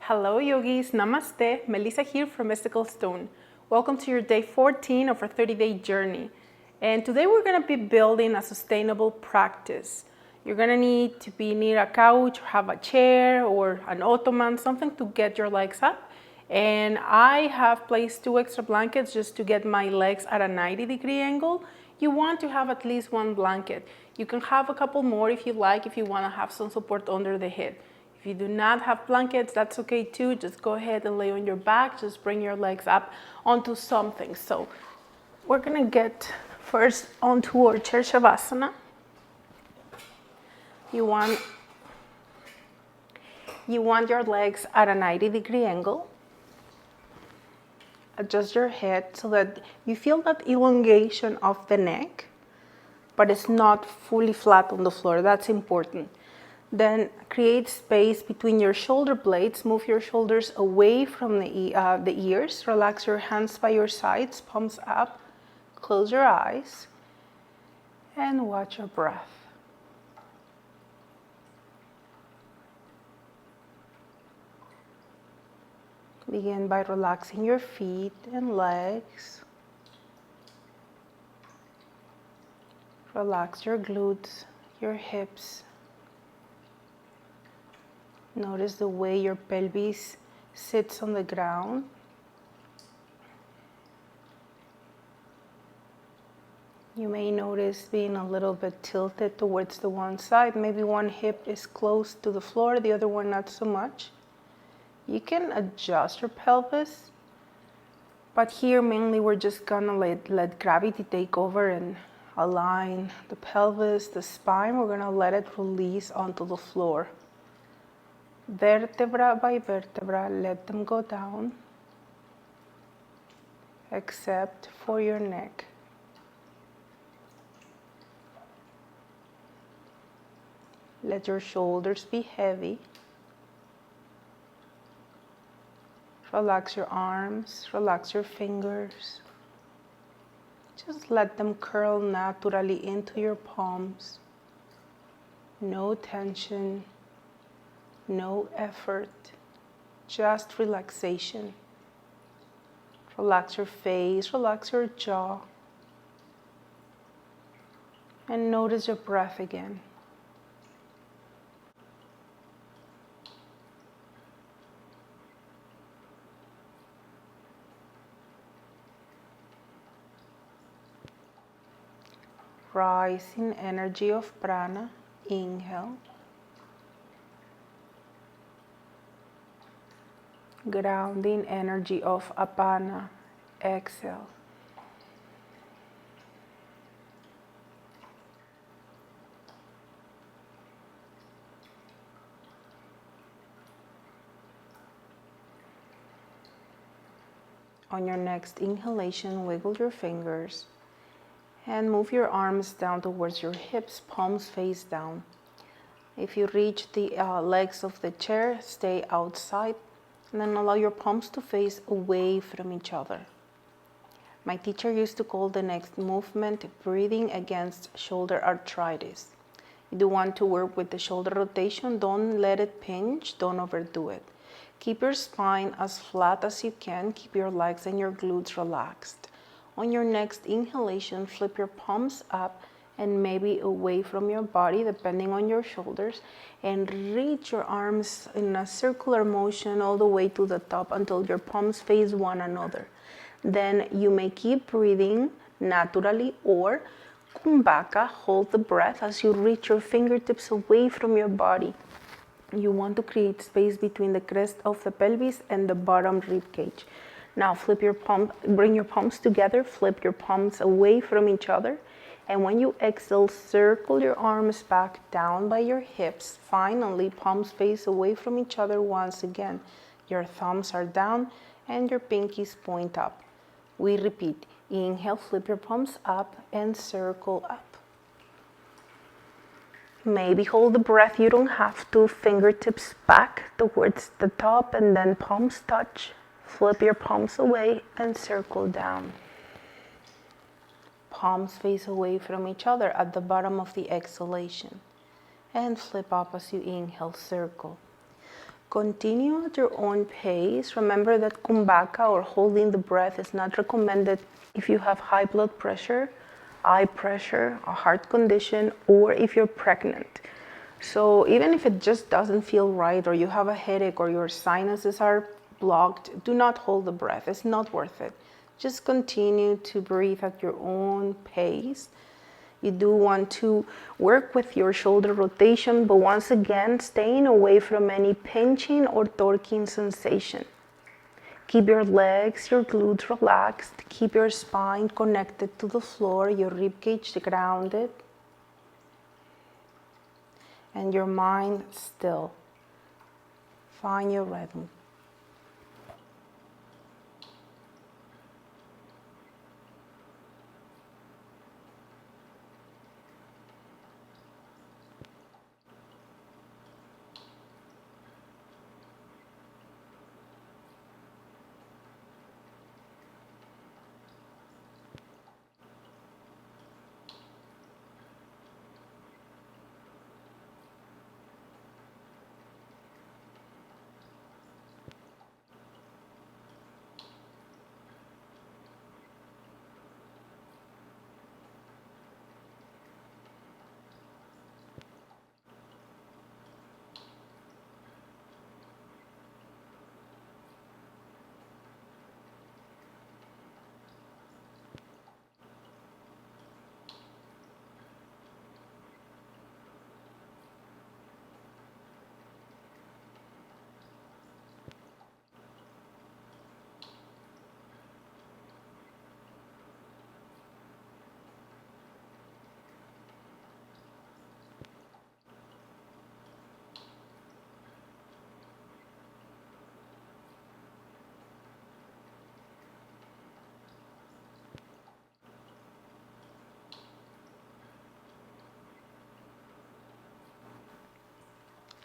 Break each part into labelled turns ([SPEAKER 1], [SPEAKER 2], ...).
[SPEAKER 1] Hello yogis, namaste, Melyssa here from Mystical Stone. Welcome to your day 14 of our 30-day journey. And today we're going to be building a sustainable practice. You're going to need to be near a couch, or have a chair or an ottoman, something to get your legs up. And I have placed 2 extra blankets just to get my legs at a 90-degree angle. You want to have at least 1 blanket. You can have a couple more if you like, if you want to have some support under the head. If you do not have blankets, that's okay too. Just go ahead and lay on your back. Just bring your legs up onto something. So we're gonna get first onto our chair Savasana. You want your legs at a 90-degree angle. Adjust your head so that you feel that elongation of the neck, but it's not fully flat on the floor. That's important. Then create space between your shoulder blades. Move your shoulders away from the ears. Relax your hands by your sides, palms up. Close your eyes and watch your breath. Begin by relaxing your feet and legs. Relax your glutes, your hips. Notice the way your pelvis sits on the ground. You may notice being a little bit tilted towards the one side. Maybe one hip is close to the floor, the other one not so much. You can adjust your pelvis, but here mainly we're just gonna let gravity take over and align the pelvis, the spine. We're gonna let it release onto the floor. Vertebra by vertebra, let them go down, except for your neck. Let your shoulders be heavy. Relax your arms, relax your fingers. Just let them curl naturally into your palms. No tension. No effort, just relaxation. Relax your face, relax your jaw. And notice your breath again. Rising energy of prana, inhale. Grounding energy of apana, exhale. On your next inhalation, wiggle your fingers and move your arms down towards your hips, palms face down. If you reach the legs of the chair, stay outside. And then allow your palms to face away from each other. My teacher used to call the next movement breathing against shoulder arthritis. You do want to work with the shoulder rotation. Don't let it pinch. Don't overdo it. Keep your spine as flat as you can. Keep your legs and your glutes relaxed. On your next inhalation, flip your palms up and maybe away from your body, depending on your shoulders, and reach your arms in a circular motion all the way to the top until your palms face one another. Then you may keep breathing naturally or kumbhaka, hold the breath as you reach your fingertips away from your body. You want to create space between the crest of the pelvis and the bottom rib cage. Now bring your palms together, flip your palms away from each other. And when you exhale, circle your arms back down by your hips. Finally, palms face away from each other once again. Your thumbs are down and your pinkies point up. We repeat. Inhale, flip your palms up and circle up. Maybe hold the breath. You don't have to. Fingertips back towards the top and then palms touch. Flip your palms away and circle down. Palms face away from each other at the bottom of the exhalation. And flip up as you inhale, circle. Continue at your own pace. Remember that kumbhaka, or holding the breath, is not recommended if you have high blood pressure, eye pressure, a heart condition, or if you're pregnant. So even if it just doesn't feel right, or you have a headache, or your sinuses are blocked, do not hold the breath. It's not worth it. Just continue to breathe at your own pace. You do want to work with your shoulder rotation, but once again, staying away from any pinching or torquing sensation. Keep your legs, your glutes relaxed. Keep your spine connected to the floor, your ribcage grounded, and your mind still. Find your rhythm.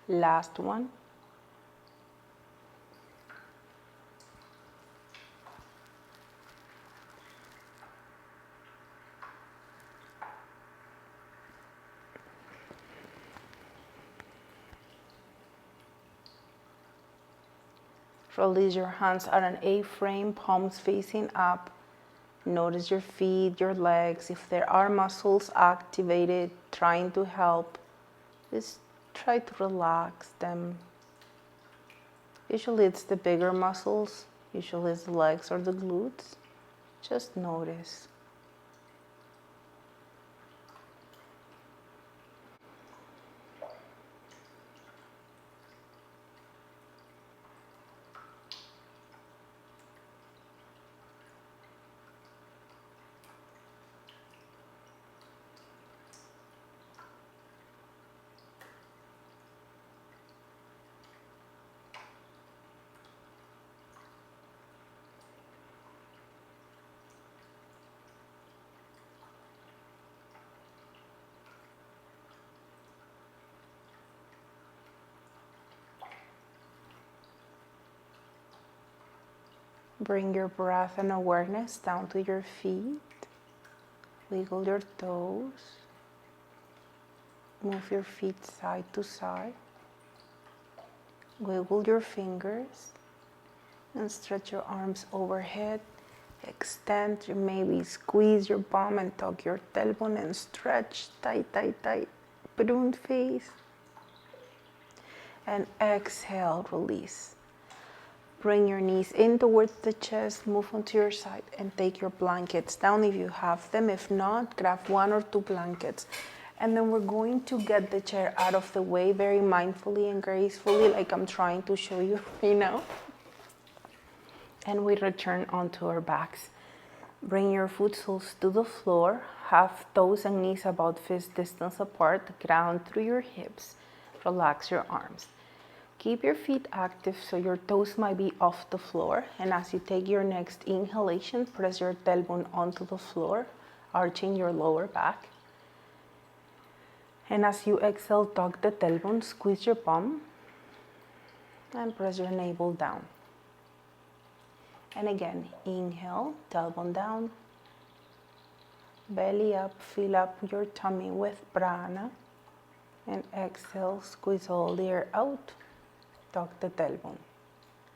[SPEAKER 1] Last one. Release your hands at an A-frame, palms facing up. Notice your feet, your legs. If there are muscles activated, trying to help, just try to relax them. Usually it's the bigger muscles, usually it's the legs or the glutes. Just notice. Bring your breath and awareness down to your feet. Wiggle your toes. Move your feet side to side. Wiggle your fingers and stretch your arms overhead. Extend, maybe squeeze your bum and tuck your tailbone and stretch tight, tight, tight. Balloon face. And exhale, release. Bring your knees in towards the chest, move onto your side and take your blankets down if you have them. If not, grab 1 or 2 blankets. And then we're going to get the chair out of the way very mindfully and gracefully, like I'm trying to show you right now. And we return onto our backs. Bring your foot soles to the floor. Have toes and knees about fist distance apart. Ground through your hips. Relax your arms. Keep your feet active so your toes might be off the floor. And as you take your next inhalation, press your tailbone onto the floor, arching your lower back. And as you exhale, tuck the tailbone, squeeze your bum, and press your navel down. And again, inhale, tailbone down, belly up, fill up your tummy with prana. And exhale, squeeze all the air out. tuck the tailbone.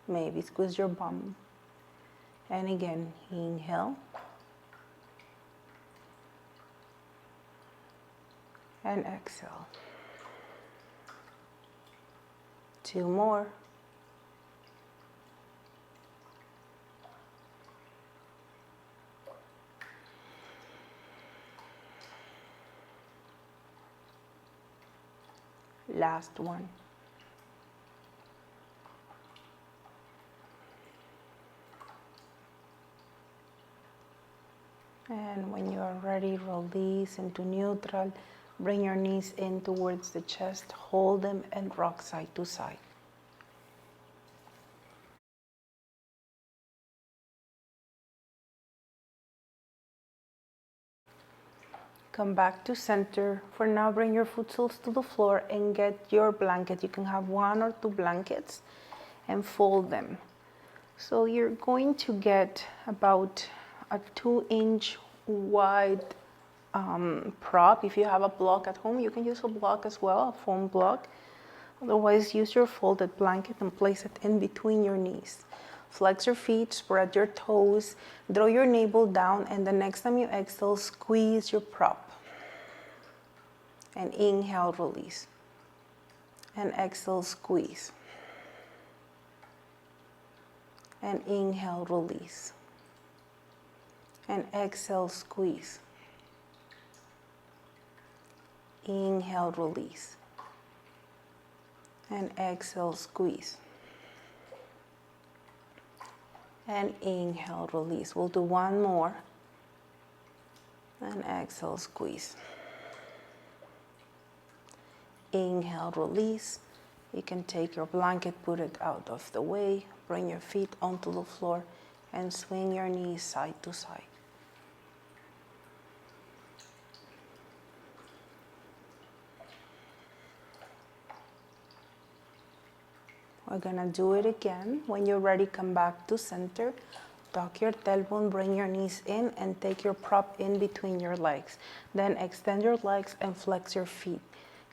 [SPEAKER 1] Maybe squeeze your bum. And again, inhale. And exhale. 2 more. Last one. And when you are ready, release into neutral. Bring your knees in towards the chest. Hold them and rock side to side. Come back to center. For now, bring your foot soles to the floor and get your blanket. You can have 1 or 2 blankets and fold them. So you're going to get about a 2-inch wide prop. If you have a block at home, you can use a block as well, a foam block. Otherwise, use your folded blanket and place it in between your knees. Flex your feet, spread your toes, draw your navel down, and the next time you exhale, squeeze your prop. And inhale, release. And exhale, squeeze. And inhale, release. And exhale, squeeze. Inhale, release. And exhale, squeeze. And inhale, release. We'll do 1 more. And exhale, squeeze. Inhale, release. You can take your blanket, put it out of the way, bring your feet onto the floor, and swing your knees side to side. We're gonna do it again. When you're ready, come back to center. Tuck your tailbone, bring your knees in, and take your prop in between your legs. Then extend your legs and flex your feet.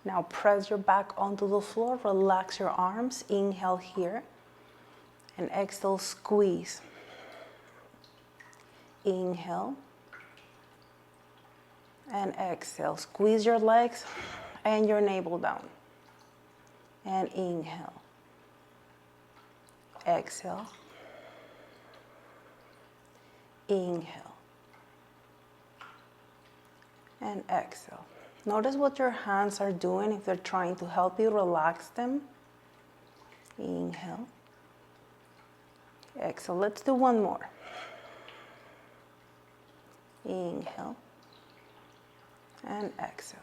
[SPEAKER 1] Now press your back onto the floor, relax your arms, inhale here, and exhale, squeeze. Inhale, and exhale. Squeeze your legs and your navel down. And inhale. Exhale. Inhale. And exhale. Notice what your hands are doing, if they're trying to help you relax them. Inhale. Exhale. Let's do 1 more. Inhale. And exhale.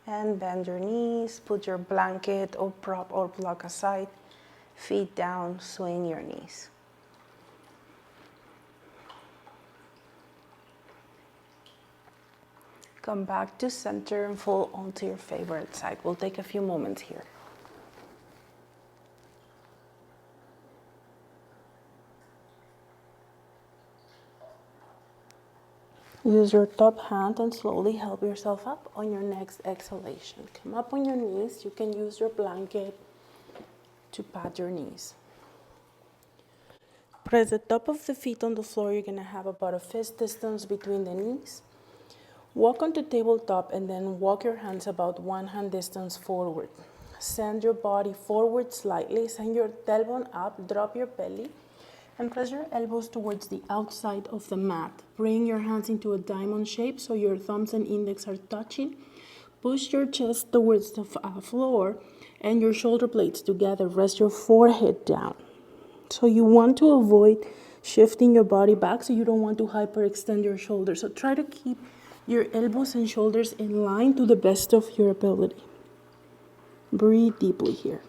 [SPEAKER 1] And bend your knees, put your blanket or prop or block aside, feet down, swing your knees. Come back to center and fold onto your favorite side. We'll take a few moments here. Use your top hand and slowly help yourself up on your next exhalation. Come up on your knees. You can use your blanket to pad your knees. Press the top of the feet on the floor. You're going to have about a fist distance between the knees. Walk onto tabletop and then walk your hands about 1 hand distance forward. Send your body forward slightly. Send your tailbone up. Drop your belly. And press your elbows towards the outside of the mat. Bring your hands into a diamond shape so your thumbs and index are touching. Push your chest towards the floor and your shoulder blades together. Rest your forehead down. So you want to avoid shifting your body back, so you don't want to hyperextend your shoulders. So try to keep your elbows and shoulders in line to the best of your ability. Breathe deeply here.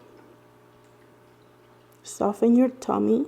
[SPEAKER 1] Soften your tummy.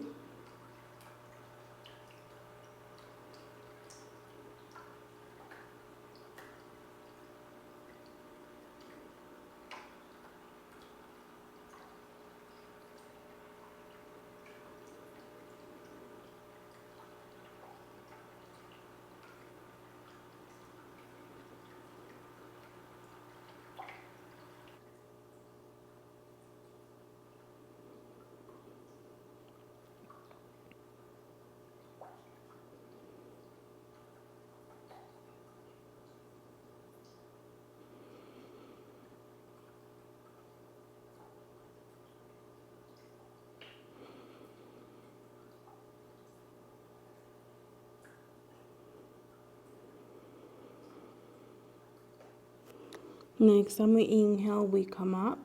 [SPEAKER 1] Next time we inhale, we come up.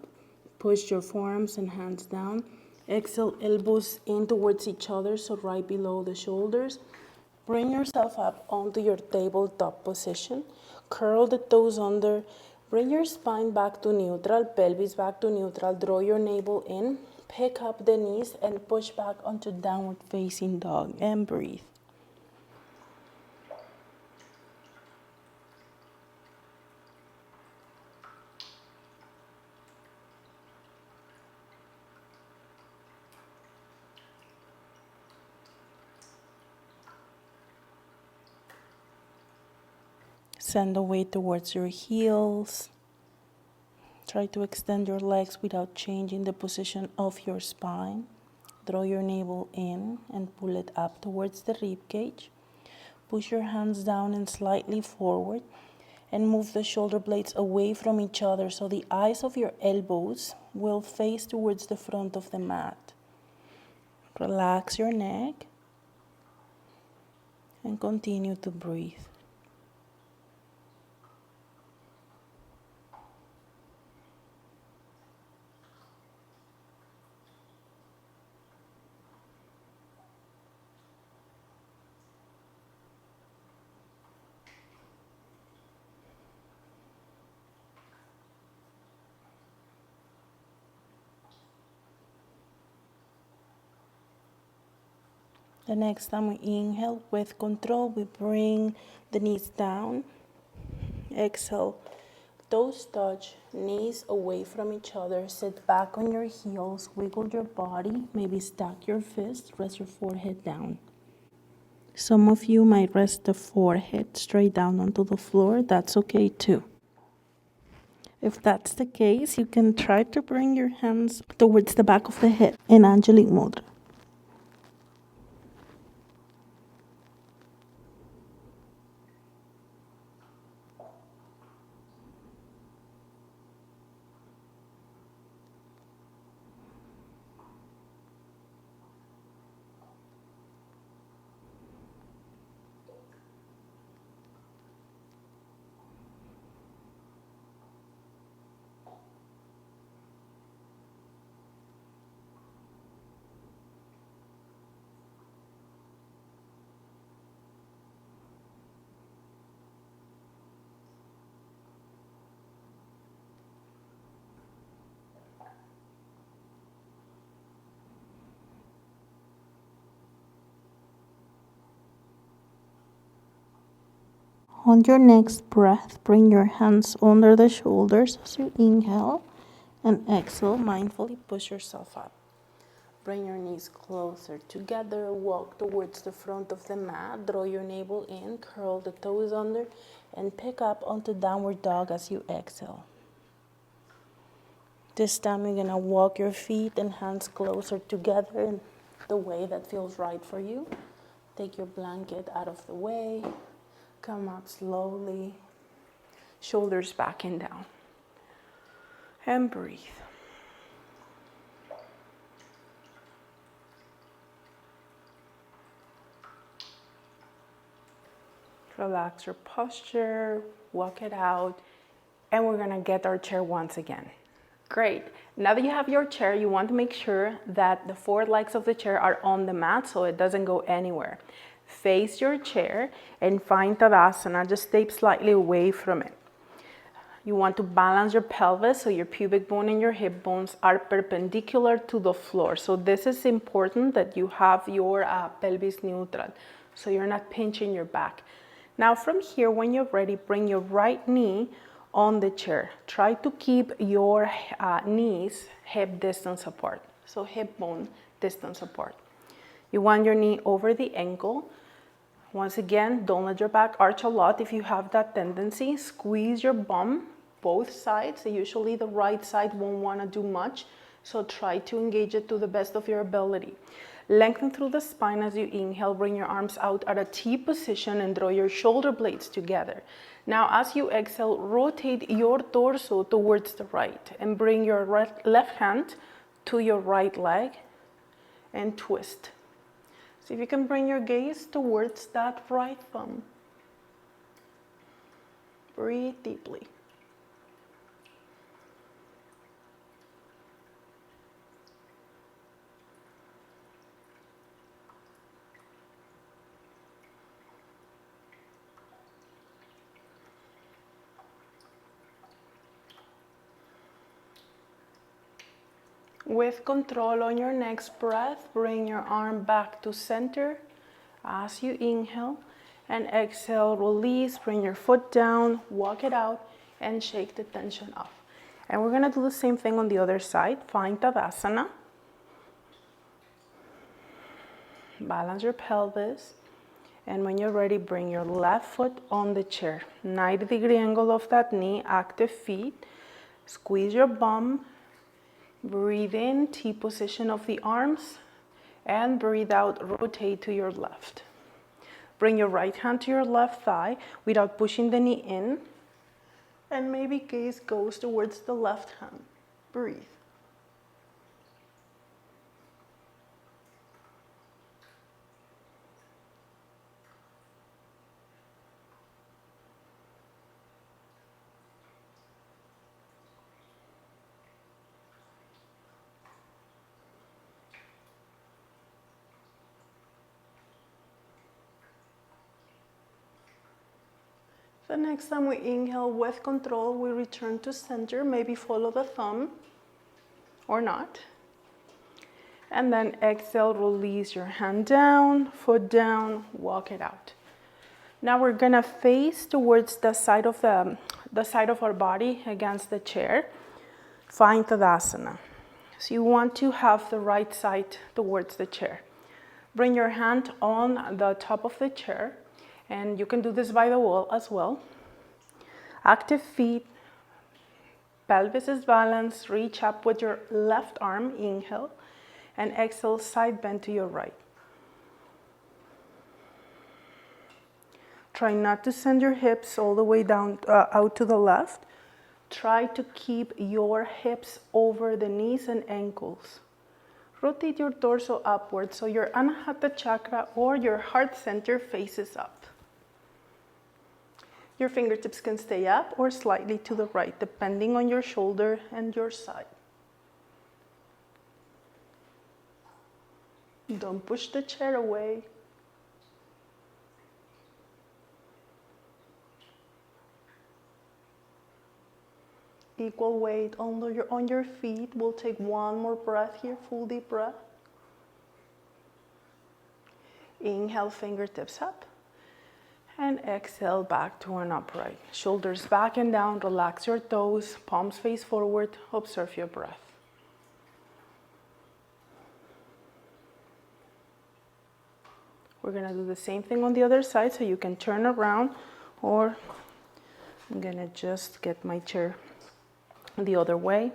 [SPEAKER 1] Push your forearms and hands down. Exhale, elbows in towards each other, so right below the shoulders. Bring yourself up onto your tabletop position. Curl the toes under. Bring your spine back to neutral, pelvis back to neutral. Draw your navel in. Pick up the knees and push back onto downward facing dog and breathe. Send the weight towards your heels. Try to extend your legs without changing the position of your spine. Draw your navel in and pull it up towards the rib cage. Push your hands down and slightly forward and move the shoulder blades away from each other so the eyes of your elbows will face towards the front of the mat. Relax your neck and continue to breathe. The next time we inhale with control, we bring the knees down. Exhale, toes touch, knees away from each other. Sit back on your heels, wiggle your body, maybe stack your fists, rest your forehead down. Some of you might rest the forehead straight down onto the floor. That's okay too. If that's the case, you can try to bring your hands towards the back of the head in Angelic Mudra. On your next breath, bring your hands under the shoulders as you inhale, and exhale, mindfully push yourself up. Bring your knees closer together, walk towards the front of the mat, draw your navel in, curl the toes under, and pick up onto downward dog as you exhale. This time you're gonna walk your feet and hands closer together in the way that feels right for you. Take your blanket out of the way. Come up slowly, shoulders back and down, and breathe. Relax your posture, walk it out, and we're gonna get our chair once again. Great. Now that you have your chair, you want to make sure that the four legs of the chair are on the mat so it doesn't go anywhere. Face your chair and find Tadasana, just stay slightly away from it. You want to balance your pelvis so your pubic bone and your hip bones are perpendicular to the floor. So this is important that you have your pelvis neutral so you're not pinching your back. Now from here, when you're ready, bring your right knee on the chair. Try to keep your knees hip distance apart. So hip bone distance apart. You want your knee over the ankle. Once again, don't let your back arch a lot if you have that tendency. Squeeze your bum, both sides. Usually the right side won't want to do much, so try to engage it to the best of your ability. Lengthen through the spine as you inhale. Bring your arms out at a T position and draw your shoulder blades together. Now as you exhale, rotate your torso towards the right and bring your left hand to your right leg and twist. See if you can bring your gaze towards that right thumb. Breathe deeply. With control on your next breath, bring your arm back to center as you inhale, and exhale, release, bring your foot down, walk it out, and shake the tension off. And we're gonna do the same thing on the other side. Find Tadasana. Balance your pelvis. And when you're ready, bring your left foot on the chair. 90-degree angle of that knee, active feet. Squeeze your bum. Breathe in, T position of the arms. And breathe out, rotate to your left. Bring your right hand to your left thigh without pushing the knee in. And maybe gaze goes towards the left hand. Breathe. The next time we inhale with control, we return to center, maybe follow the thumb or not. And then exhale, release your hand down, foot down, walk it out. Now we're gonna face towards the side of our body against the chair. Find Tadasana. So you want to have the right side towards the chair. Bring your hand on the top of the chair. And you can do this by the wall as well. Active feet, pelvis is balanced. Reach up with your left arm, inhale. And exhale, side bend to your right. Try not to send your hips all the way down out to the left. Try to keep your hips over the knees and ankles. Rotate your torso upwards so your Anahata chakra or your heart center faces up. Your fingertips can stay up or slightly to the right, depending on your shoulder and your side. Don't push the chair away. Equal weight on your feet. We'll take one more breath here, full deep breath. Inhale, fingertips up. And exhale, back to an upright. Shoulders back and down, relax your toes, palms face forward, observe your breath. We're gonna do the same thing on the other side, so you can turn around, or I'm gonna just get my chair the other way.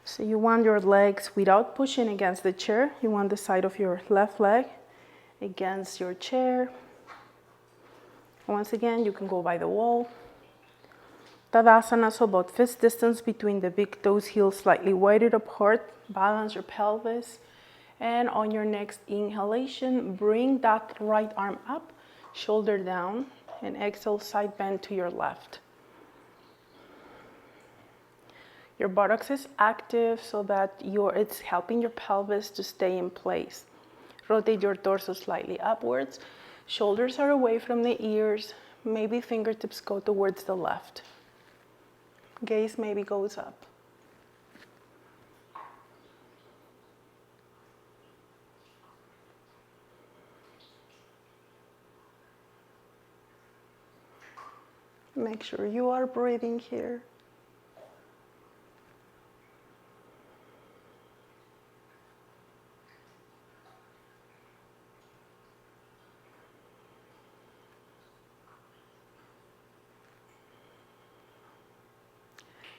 [SPEAKER 1] So you want your legs, without pushing against the chair, you want the side of your left leg against your chair. Once again, you can go by the wall. Tadasana, so about fist distance between the big toes, heels slightly wider apart. Balance your pelvis. And on your next inhalation, bring that right arm up, shoulder down, and exhale, side bend to your left. Your buttocks is active so that it's helping your pelvis to stay in place. Rotate your torso slightly upwards. Shoulders are away from the ears. Maybe fingertips go towards the left. Gaze maybe goes up. Make sure you are breathing here.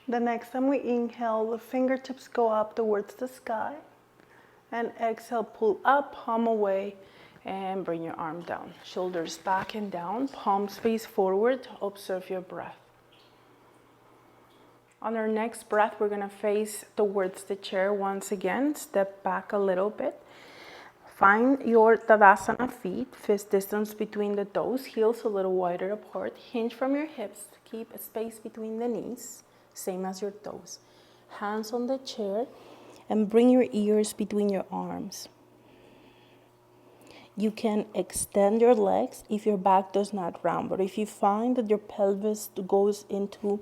[SPEAKER 1] The next time we inhale, the fingertips go up towards the sky. And exhale, pull up, palm away, and bring your arm down. Shoulders back and down, palms face forward. Observe your breath. On our next breath, we're gonna face towards the chair once again. Step back a little bit. Find your Tadasana feet, fist distance between the toes, heels a little wider apart. Hinge from your hips, keep a space between the knees. Same as your toes. Hands on the chair and bring your ears between your arms. You can extend your legs if your back does not round, but if you find that your pelvis goes into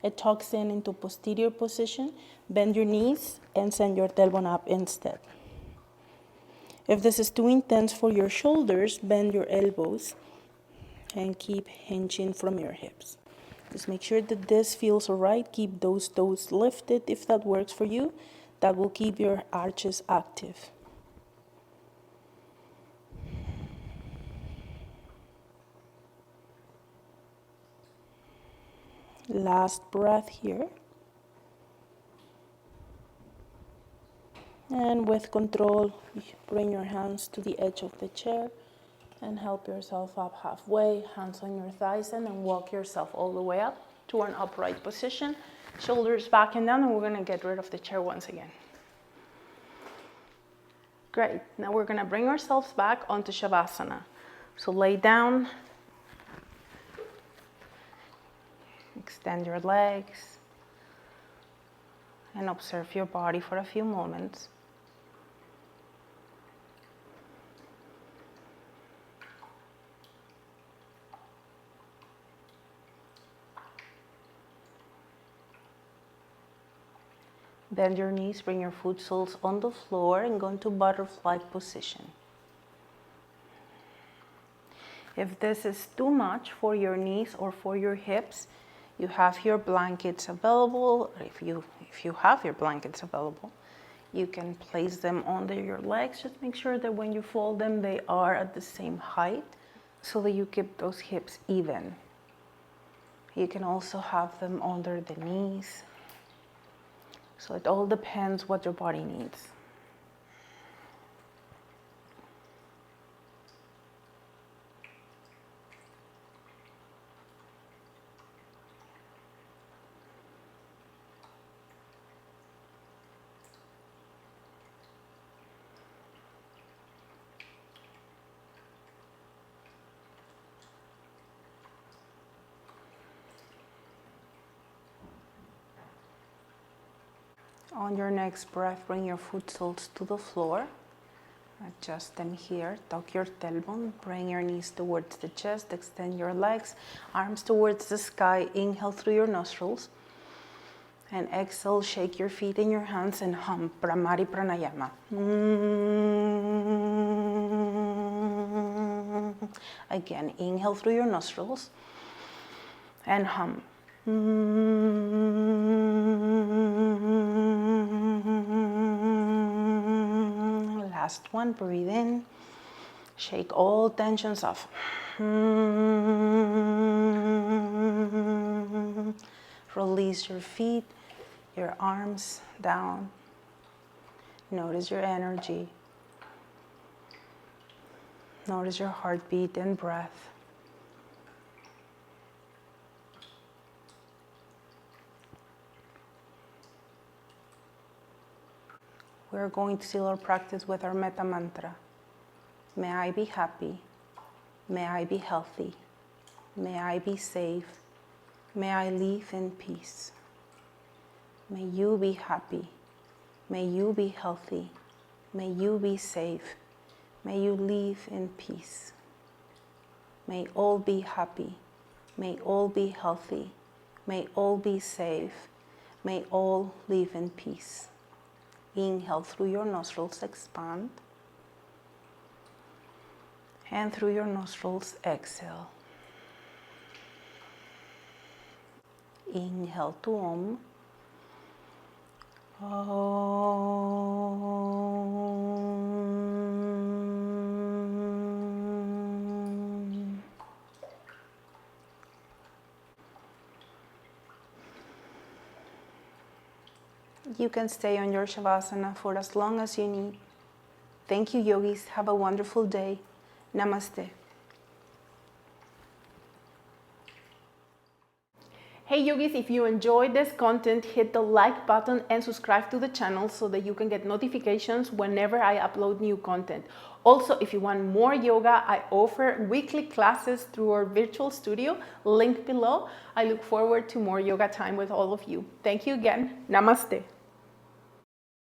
[SPEAKER 1] it tucks in into posterior position. Bend your knees and send your tailbone up instead. If this is too intense for your shoulders, bend your elbows and keep hinging from your hips. Just make sure that this feels all right. Keep those toes lifted if that works for you. That will keep your arches active. Last breath here. And with control, bring your hands to the edge of the chair and help yourself up halfway, hands on your thighs, and then walk yourself all the way up to an upright position. Shoulders back and down, and we're gonna get rid of the chair once again. Great, now we're gonna bring ourselves back onto Savasana. So lay down, extend your legs, and observe your body for a few moments. Bend your knees, bring your foot soles on the floor and go into butterfly position. If this is too much for your knees or for your hips, you have your blankets available. If you have your blankets available, you can place them under your legs. Just make sure that when you fold them, they are at the same height so that you keep those hips even. You can also have them under the knees. So it all depends what your body needs. On your next breath, bring your foot soles to the floor. Adjust them here. Tuck your tailbone. Bring your knees towards the chest. Extend your legs. Arms towards the sky. Inhale through your nostrils. And exhale, shake your feet in your hands and hum Pramari Pranayama. Again, inhale through your nostrils and hum. Last one, breathe in, shake all tensions off. Release your feet, your arms down. Notice your energy. Notice your heartbeat and breath. We're going to seal our practice with our Metta mantra. May I be happy. May I be healthy. May I be safe. May I live in peace. May you be happy. May you be healthy. May you be safe. May you live in peace. May all be happy. May all be healthy. May all be safe. May all live in peace. Inhale through your nostrils, expand. And through your nostrils, exhale. Inhale to Om. Om. You can stay on your Shavasana for as long as you need. Thank you, yogis. Have a wonderful day. Namaste. Hey yogis, if you enjoyed this content, hit the like button and subscribe to the channel so that you can get notifications whenever I upload new content. Also, if you want more yoga, I offer weekly classes through our virtual studio, link below. I look forward to more yoga time with all of you. Thank you again. Namaste.